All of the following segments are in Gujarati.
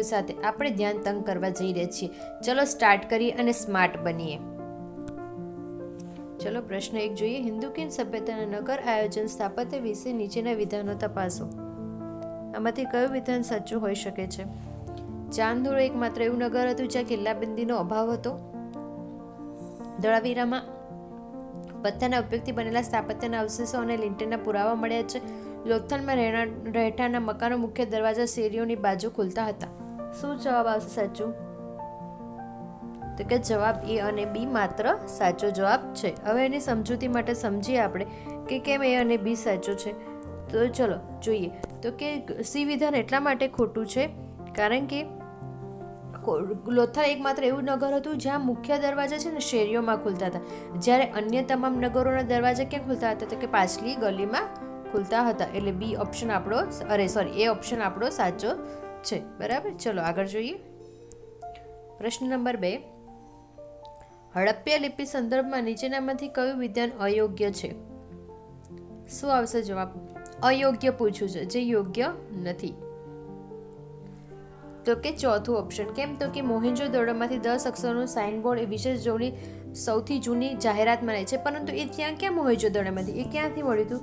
સાથે આપણે ધ્યાન તંગ કરવા જઈ રહ્યા છીએ. ચલો સ્ટાર્ટ કરીએ અને સ્માર્ટ બનીએ. ચલો પ્રશ્ન 1 જોઈએ. હિન્દુકિન સભ્યતાના નગર આયોજન સ્થાપત્ય વિશે નીચેના વિધાનો તપાસો. આમાંથી કયું વિધાન સાચું હોઈ શકે છે? ચાંદોડ એકમાત્ર એવું નગર હતું જ્યાં કિલ્લાબંધીનો અભાવ હતો. ધોળાવીરામાં પથ્થરના ઉપયોગથી બનેલા સ્થાપત્યના અવશેષો અને લિંટનના પુરાવા મળ્યા છે. લોથલમાં રહેઠાણના મકાનો મુખ્ય દરવાજા શેરીઓની બાજુ ખુલતા હતા. શું જવાબ આવશે સાચું? તો કે જવાબ એ અને બી માત્ર સાચો જવાબ છે. હવે એની સમજૂતી માટે સમજીએ આપણે કે કેમ એ અને બી સાચું છે. તો ચલો જોઈએ. તો કે સી વિધાન એટલા માટે ખોટું છે કારણ કે લોથલ એકમાત્ર એવું નગર હતું જ્યાં મુખ્ય દરવાજા છે ને શેરીઓમાં ખુલતા હતા, જ્યારે અન્ય તમામ નગરોના દરવાજા ક્યાં ખુલતા હતા? તો કે પાછલી ગલીમાં ખુલતા હતા. એટલે બી ઓપ્શન આપણો એ ઓપ્શન આપણો સાચો છે. બરાબર. ચલો આગળ જોઈએ. પ્રશ્ન નંબર 2. હડપ્પા લિપિ સંદર્ભમાં નીચેનામાંથી કયું વિધાન અયોગ્ય છે? શું આવશે જવાબ? અયોગ્ય પૂછ્યું છે, જે યોગ્ય નથી. તો કે ચોથું ઓપ્શન. કેમ? તો કે મોહેંજો-દડોમાંથી 10 અક્ષરોનું સાઇનબોર્ડ એ વિશેષ જોડણી સૌથી જૂની જાહેરાત મનાય છે, પરંતુ એ ત્યાં ક્યાં મોહેંજો-દડોમાંથી? એ ક્યાંથી મળ્યું હતું?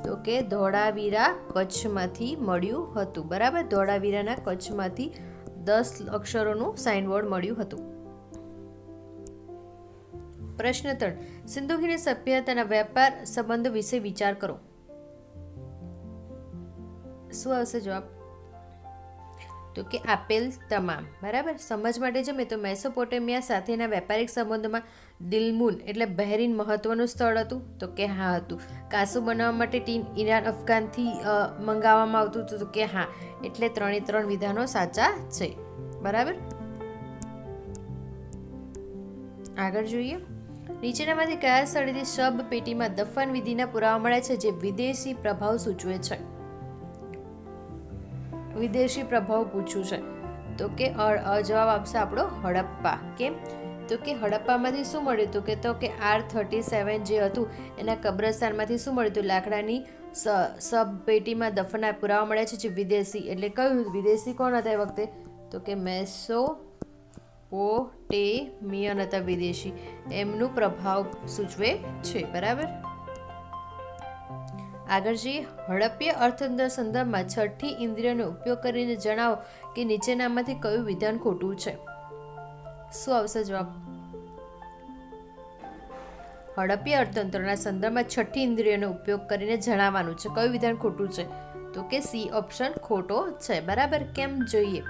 તો કે ધોળાવીરા કચ્છમાંથી મળ્યું હતું. બરાબર. ધોળાવીરાના કચ્છમાંથી 10 અક્ષરોનું સાઇનબોર્ડ મળ્યું હતું. પ્રશ્ન 3. સિંધુકીની સભ્યતાના વેપાર સંબંધો વિશે વિચાર કરો. શું આવશે જવાબ? તો કે આપેલ તમામ. બરાબર. સમજ માટે જમે તો મેસોપોટેમિયા સાથેના વેપારિક સંબંધોમાં દિલમુન એટલે બહેરીન મહત્વનું સ્થળ હતું. તો કે હા હતું. કાસુ બનાવવા માટે ટીન ઈરાન અફઘાનથી મંગાવવામાં આવતું હતું. તો કે હા. એટલે 3 વિધાનો સાચા છે. બરાબર. આગળ જોઈએ. નીચેનામાંથી કયા સ્થળેથી શબ પેટીમાં દફન વિધિના પુરાવા મળે છે જે વિદેશી પ્રભાવ સૂચવે છે? વિદેશી પ્રભાવ પૂછ્યું છે. તો કે જવાબ આપશે આપણો હડપ્પા. કેમ? તો કે હડપ્પામાંથી શું મળ્યું હતું? તો કે R37 જે હતું એના કબ્રસ્તાનમાંથી શું મળ્યું હતું? લાકડાની સબ પેટીમાં દફનના પુરાવા મળ્યા છે જે વિદેશી. એટલે કયું વિદેશી કોણ હતા એ વખતે? તો કે મેસોપોટેમિયન હતા વિદેશી. એમનું પ્રભાવ સૂચવે છે. બરાબર. આગળ જઈએ. હડપ્પીય અર્થતંત્ર સંદર્ભમાં છઠ્ઠી ઇન્દ્રિયનો ઉપયોગ કરીને જણાવો કે નીચેનામાંથી કયું વિધાન ખોટું છે? શું આવશે જવાબ? હડપ્પીય અર્થતંત્રના સંદર્ભમાં છઠ્ઠી ઇન્દ્રિયનો ઉપયોગ કરીને જણાવવાનું છે. કયું વિધાન ખોટું છે? તો કે સી ઓપ્શન ખોટો છે. બરાબર. કેમ? જોઈએ.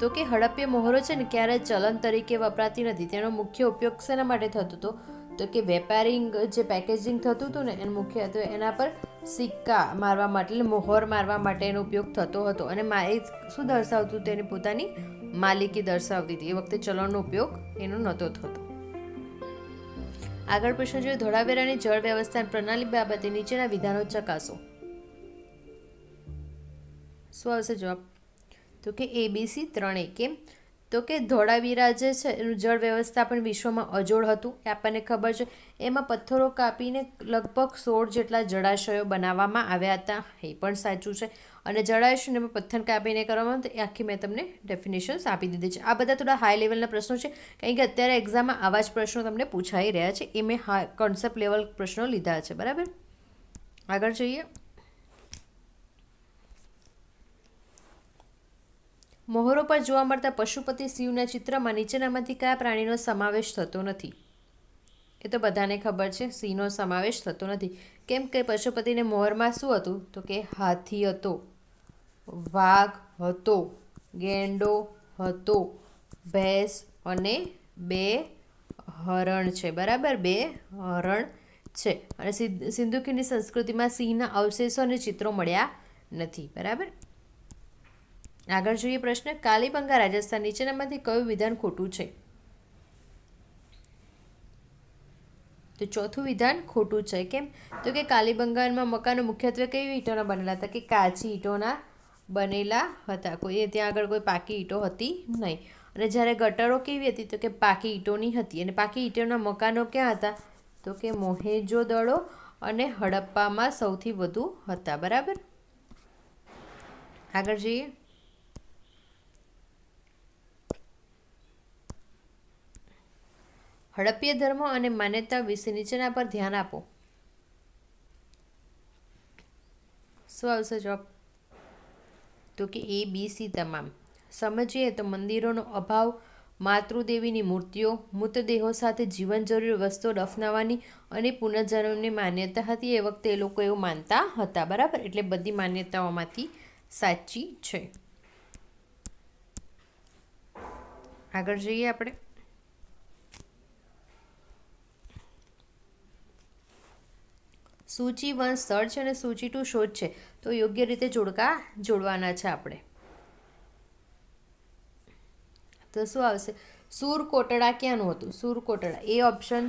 તો કે હડપ્પીય મોહરો છે ને ક્યારે ચલણ તરીકે વપરાતી નથી. તેનો મુખ્ય ઉપયોગ શેના માટે થતો હતો? તો કે વેપારી જે પેકેજિંગ થતું હતું ને એનું મુખ્ય હતું એના પર સિક્કા મારવા માટે, એટલે મોહર મારવા માટે એનો ઉપયોગ થતો હતો. અને એ શું દર્શાવતું હતું? તેની પોતાની માલિકી દર્શાવતી હતી. એ વખતે ચલણનો ઉપયોગ એનો નહોતો થતો. આગળ પ્રશ્ન જોઈએ. ધોળાવીરાની જળ વ્યવસ્થા પ્રણાલી બાબતે નીચેના વિધાનો ચકાસો. શું આવશે જવાબ? તો કે ABC 3. કેમ? તો કે ધોળાવીરા જે છે એનું જળ વ્યવસ્થાપન વિશ્વમાં અજોડ હતું. એ આપણને ખબર છે. એમાં પથ્થરો કાપીને લગભગ 16 જેટલા જળાશયો બનાવવામાં આવ્યા હતા. એ પણ સાચું છે. અને જળાશયોને એમાં પથ્થર કાપીને કરવામાં તો એ આખી મેં તમને ડેફિનેશન્સ આપી દીધી છે. આ બધા થોડા હાઈ લેવલના પ્રશ્નો છે કારણ કે અત્યારે એક્ઝામમાં આવા જ પ્રશ્નો તમને પૂછાઈ રહ્યા છે. એ મેં કોન્સેપ્ટ લેવલ પ્રશ્નો લીધા છે. બરાબર. આગળ જોઈએ. મોહરો પર જોવા મળતા પશુપતિ શિવના ચિત્રમાં નીચેનામાંથી કયા પ્રાણીનો સમાવેશ થતો નથી? એ તો બધાને ખબર છે. સિંહનો સમાવેશ થતો નથી. કેમ કે પશુપતિને મોહરમાં શું હતું? તો કે હાથી હતો, વાઘ હતો, ગેંડો હતો, ભેંસ અને 2 હરણ છે. બરાબર. 2 હરણ છે. અને સિંધુકીની સંસ્કૃતિમાં સિંહના અવશેષો અને ચિત્રો મળ્યા નથી. બરાબર. આગળ જોઈએ પ્રશ્ન. કાલીબંગા રાજસ્થાન નીચેનામાંથી કયું વિધાન ખોટું છે? તો ચોથું વિધાન ખોટું છે. કેમ? તો કે કાલીબંગામાં મકાનો મુખ્યત્વે કેવી ઈંટોના બનેલા હતા? કે કાચી ઈંટોના બનેલા હતા. ત્યાં આગળ કોઈ પાકી ઈંટો હતી નહીં. અને જ્યારે ગટરો કેવી હતી? તો કે પાકી ઈંટોની હતી. અને પાકી ઈંટોના મકાનો ક્યાં હતા? તો કે મોહેંજો-દડો અને હડપ્પામાં સૌથી વધુ હતા. બરાબર. આગળ જઈએ. હડપ્પીય ધર્મ અને માન્યતા વિશે નીચેના પર ધ્યાન આપો. શું આવશે જવાબ? તો કે A, B, C તમામ. સમજીએ તો મંદિરોનો અભાવ, માતૃદેવીની મૂર્તિઓ, મૃતદેહો સાથે જીવન જરૂરી વસ્તુઓ દફનાવવાની અને પુનર્જન્મની માન્યતા હતી. એ વખતે એ લોકો એવું માનતા હતા. બરાબર, એટલે બધી માન્યતાઓમાંથી સાચી છે. આગળ જઈએ આપણે. સૂચિ 1 સ્થળ છે અને સૂચિ 2 શોધ છે, તો યોગ્ય રીતે જોડવાના છે આપણે. તો શું આવશે? સુરકોટડા ક્યાંનું હતું? સુરકોટડા એ ઓપ્શન.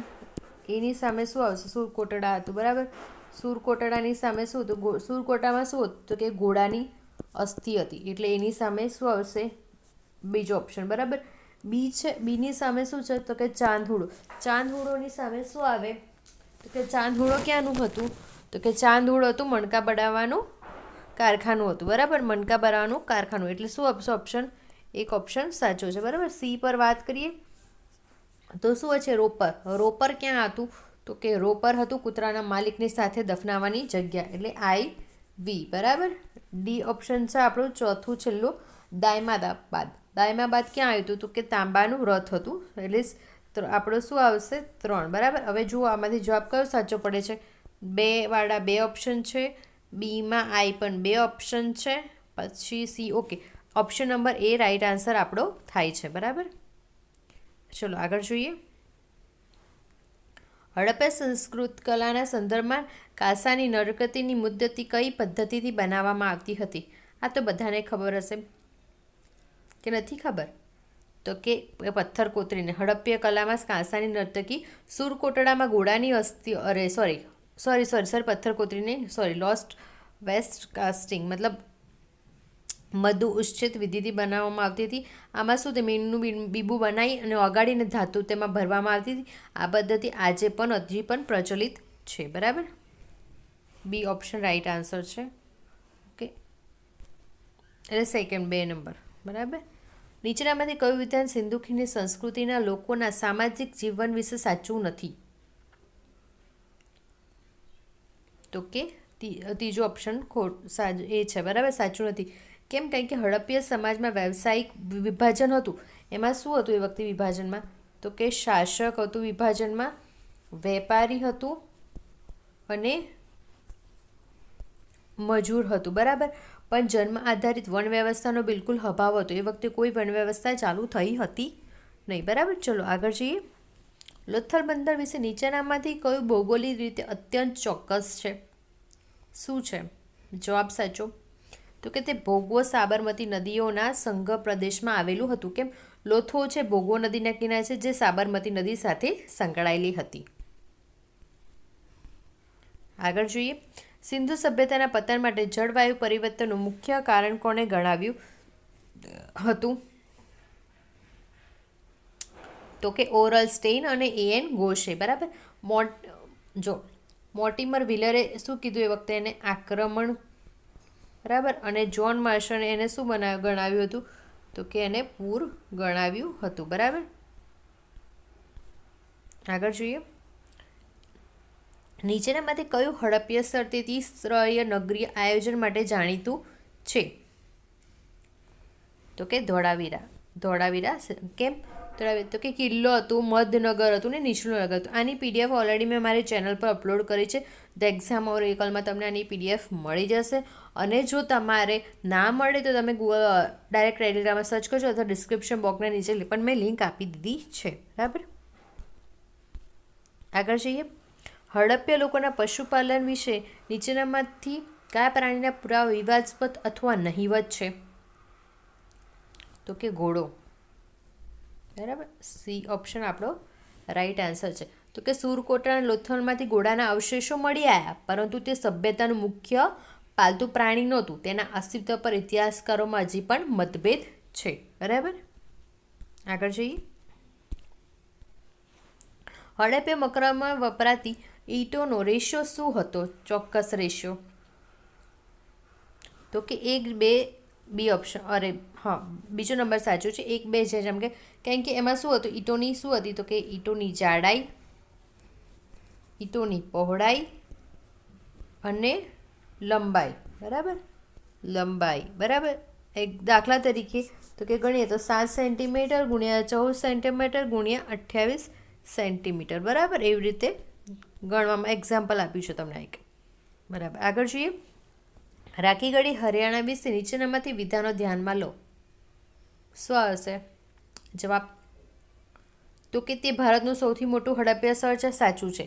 એની સામે શું આવશે? સુરકોટડા હતું. બરાબર, સુરકોટડાની સામે શું હતું? સુરકોટામાં શું હતું? તો કે ઘોડાની અસ્થિ હતી, એટલે એની સામે શું આવશે? બીજો ઓપ્શન. બરાબર, બી છે. બીની સામે શું છે? તો કે ચાંદહુડો. ચાંદહુડોની સામે શું આવે? તો કે ચાંદહુડો ક્યાંનું હતું? તો કે ચાંદહુડો હતું મણકા બનાવવાનું કારખાનું હતું. બરાબર, મણકા બનાવવાનું કારખાનું, એટલે શું આપશે ઓપ્શન? એક ઓપ્શન સાચો છે. બરાબર, સી પર વાત કરીએ તો શું છે? રોપર. રોપર ક્યાં હતું? તો કે રોપર હતું કૂતરાના માલિકની સાથે દફનાવવાની જગ્યા, એટલે IV. બરાબર, ડી ઓપ્શન છે આપણું ચોથું છેલ્લું, દાયમાબાદ. દાયમાબાદ ક્યાં આવ્યું હતું? તો કે તાંબાનું રથ હતું, એટલે આપણો શું આવશે? 3. બરાબર, હવે જુઓ આમાંથી જવાબ કયો સાચો પડે છે? 2 વાળા 2 ઓપ્શન છે, બીમાં I પણ 2 ઓપ્શન છે, પછી C. Okay, option number A right answer આપણો થાય છે. બરાબર, ચલો આગળ જોઈએ. હડપ્પા સંસ્કૃત કલાના સંદર્ભમાં કાંસાની નરકતીની મુદ્દતી કઈ પદ્ધતિથી બનાવવામાં આવતી હતી? આ તો બધાને ખબર હશે કે નથી ખબર? તો કે પથ્થર કોતરીને. હડપ્પીય કલામાં કાંસાની નર્તકી સુરકોટડામાં ઘોડાની અસ્થિ, સોરી પથ્થર કોતરીને, લોસ્ટ વેસ્ટ કાસ્ટિંગ મતલબ મધુ ઉચ્છેદ વિધિથી બનાવવામાં આવતી હતી. આમાં શું તે મીણનું બીબું બનાવી અને ઓગાળીને ધાતુ તેમાં ભરવામાં આવતી હતી. આ પદ્ધતિ આજે પણ હજી પણ પ્રચલિત છે. બરાબર, બી ઓપ્શન રાઈટ આન્સર છે. ઓકે, એટલે સેકન્ડ 2 નંબર. બરાબર, નીચેનામાંથી કયું વિધાન સિંધુ ખીણની સંસ્કૃતિના લોકોના સામાજિક જીવન વિશે સાચું નથી? તો કે ત્રીજો ઓપ્શન એ છે. બરાબર, સાચું નથી. કેમ? કારણ કે હડપ્પીય સમાજમાં વ્યવસાયિક વિભાજન હતું. એમાં શું હતું એ વખતે વિભાજનમાં? તો કે શાસક હતું વિભાજનમાં, વેપારી હતું અને મજૂર હતું. બરાબર, પણ જન્મ આધારિત વન વ્યવસ્થાનો બિલકુલ અભાવ હતો. એ વખતે કોઈ વન વ્યવસ્થા ચાલુ થઈ હતી નહીં. બરાબર, ચલો આગળ જઈએ. લોથલ બંદર વિશે નીચેનામાંથી કયું ભૌગોલિક રીતે અત્યંત ચોક્કસ છે? શું છે જવાબ સાચો? તો કે તે ભોગવો સાબરમતી નદીઓના સંગમ પ્રદેશમાં આવેલું હતું. કેમ? લોથો છે ભોગવો નદીના કિનારે છે, જે સાબરમતી નદી સાથે સંકળાયેલી હતી. આગળ જોઈએ. સિંધુ સભ્યતાના પતન માટે જળવાયુ પરિવર્તનનું મુખ્ય કારણ કોણે ગણાવ્યું હતું? તો કે ઓરલ સ્ટેઇન અને A.N. ઘોષે. બરાબર, મોર્ટિમર વ્હીલરે શું કીધું એ વખતે? એને આક્રમણ. બરાબર, અને જ્હોન માર્શલે એને શું ગણાવ્યું હતું? તો કે એને પૂર ગણાવ્યું હતું. બરાબર, આગળ જોઈએ. નીચેનામાંથી કયું હડપ્પીય સ્થળ તેથી સ્ત્રય નગરીય આયોજન માટે જાણીતું છે? તો કે ધોળાવીરા. કેમ? તો કે કિલ્લો હતું, મધનગર હતું ને નિષ્ણુ નગર હતું. આની PDF ઓલરેડી મેં મારી ચેનલ પર અપલોડ કરી છે. ધ એક્ઝામ ઓરેકલમાં તમને આની PDF મળી જશે. અને જો તમારે ના મળે તો તમે ડાયરેક્ટ ટેલિગ્રામમાં સર્ચ કરજો અથવા ડિસ્ક્રિપ્શન બોક્સના નીચે પણ મેં લિંક આપી દીધી છે. બરાબર, આગળ જઈએ. હડપ્પીય લોકોના પશુપાલન વિશે નીચેનામાંથી કયા પ્રાણીના પુરાવા વિવાદાસ્પદ અથવા નહિવત છે? તો કે ઘોડો. બરાબર, સી ઓપ્શન આપણો રાઈટ આન્સર છે. તો કે સુરકોટડા અને લોથલમાંથી ઘોડાના અવશેષો મળી આવ્યા, પરંતુ તે સભ્યતાનું મુખ્ય પાલતુ પ્રાણી નહોતું. તેના અસ્તિત્વ પર ઇતિહાસકારોમાં હજી પણ મતભેદ છે. બરાબર, આગળ જઈએ. હડપ્પીય મકરમાં વપરાતી ઈંટોનો રેશિયો શું હતો? ચોક્કસ રેશિયો. તો કે 1:2 બી ઓપ્શન, અરે હા, બીજો નંબર સાચો છે. 1, 2 છે. જેમ કે કારણ કે એમાં શું હતું, ઈંટોની શું હતી, તો કે ઈંટોની જાડાઈ, ઈંટોની પહોળાઈ અને લંબાઈ. બરાબર, લંબાઈ. બરાબર. એક દાખલા તરીકે તો કે ગણીએ તો 7 સેન્ટીમીટર ગુણ્યા 14 સેન્ટીમીટર ગુણ્યા 28 સેન્ટીમીટર. બરાબર, એવી રીતે ગણવામાં એક્ઝામ્પલ આપ્યું છે તમને એક. બરાબર, આગળ જોઈએ. રાખી ગળી હરિયાણા વિશે નીચેનામાંથી વિધાનો ધ્યાનમાં લો. શું આવશે જવાબ? તો કે તે ભારતનું સૌથી મોટું હડપ્પા સ્થળ છે. સાચું છે.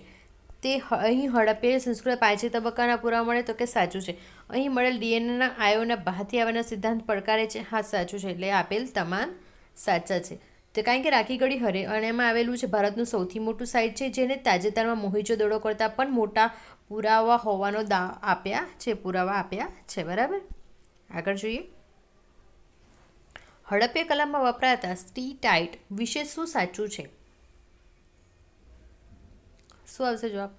તે અહીં હડપ્પા સંસ્કૃતિ 5 તબક્કાના પુરાવા મળે, તો કે સાચું છે. અહીં મળેલ ડીએનએના આયોના બહારથી આવવાના સિદ્ધાંત પડકારે છે. હા, સાચું છે. એટલે આપેલ તમામ સાચા છે. તો કારણ કે રાખી ગળી હરિયાણામાં આવેલું છે, ભારતનું સૌથી મોટું સાઇટ છે, જેને તાજેતરમાં મોહેજો દડો કરતાં પણ મોટા પુરાવા હોવાનો પુરાવા આપ્યા છે. બરાબર, આગળ જોઈએ. હડપ્પા કલામાં વપરાતા સ્ટીટાઇટ વિશે શું સાચું છે? શું આવશે જવાબ?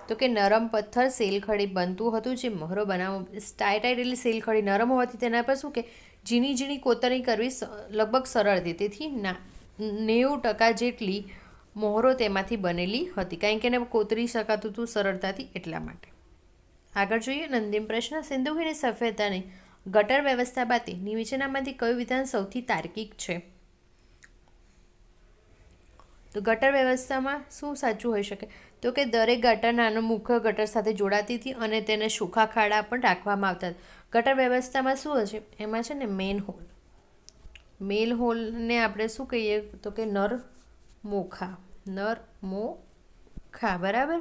તો કે નરમ પથ્થર સેલખડી બનતું હતું, જે મહોરો બનાવવા. સ્ટાઇટાઇટ એટલે સેલખડી નરમ હોવાથી તેના પર શું કે ઝીણી ઝીણી કોતરણી કરવી લગભગ સરળ હતી. તેથી 90% જેટલી મહોરો તેમાંથી બનેલી હતી, કારણ કે એને કોતરી શકાતું હતું સરળતાથી, એટલા માટે. આગળ જોઈએ. અંતિમ પ્રશ્ન. સિંધુકીની સભ્યતાની ગટર વ્યવસ્થા બાદ નીચેનામાંથી કયું વિધાન સૌથી તાર્કિક છે? તો ગટર વ્યવસ્થામાં શું સાચું હોઈ શકે? તો કે દરેક ગટર નાનો મુખ્ય ગટર સાથે જોડાતી હતી અને તેને સૂકા ખાડા પણ રાખવામાં આવતા હતા. ગટર વ્યવસ્થામાં શું હશે? એમાં છે ને મેન હોલ. મેલ હોલને આપણે શું કહીએ? તો કે નરમોખા. નરમોખા. બરાબર,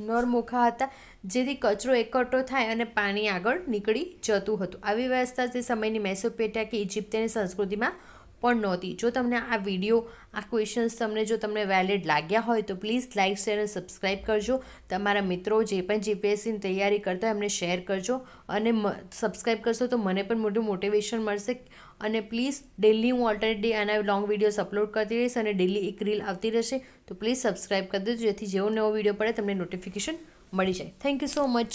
નરમોખા હતા, જેથી કચરો એકઠો થાય અને પાણી આગળ નીકળી જતું હતું. આવી વ્યવસ્થા તે સમયની મેસોપોટેમિયા કે ઇજિપ્તિયન સંસ્કૃતિમાં પણ નહોતી. જો તમને આ વિડીયો, આ ક્વેશ્ચન્સ જો તમને વેલિડ લાગ્યા હોય તો પ્લીઝ લાઇક, શેર અને સબસ્ક્રાઈબ કરજો. તમારા મિત્રો જે પણ જીપીએસસીની તૈયારી કરતા હોય એમને શેર કરજો, અને સબસ્ક્રાઈબ કરશો તો મને પણ મોટું મોટિવેશન મળશે. અને પ્લીઝ ડેલી હું ઓલ્ટરનેટ ડે આના લોંગ વિડીયોઝ અપલોડ કરતી રહીશ, અને ડેલી એક રીલ આવતી રહેશે. તો પ્લીઝ સબસ્ક્રાઈબ કરી દેજો, જેથી જેવો નવો વિડીયો પડે તમને નોટિફિકેશન મળી જાય. Thank you so much.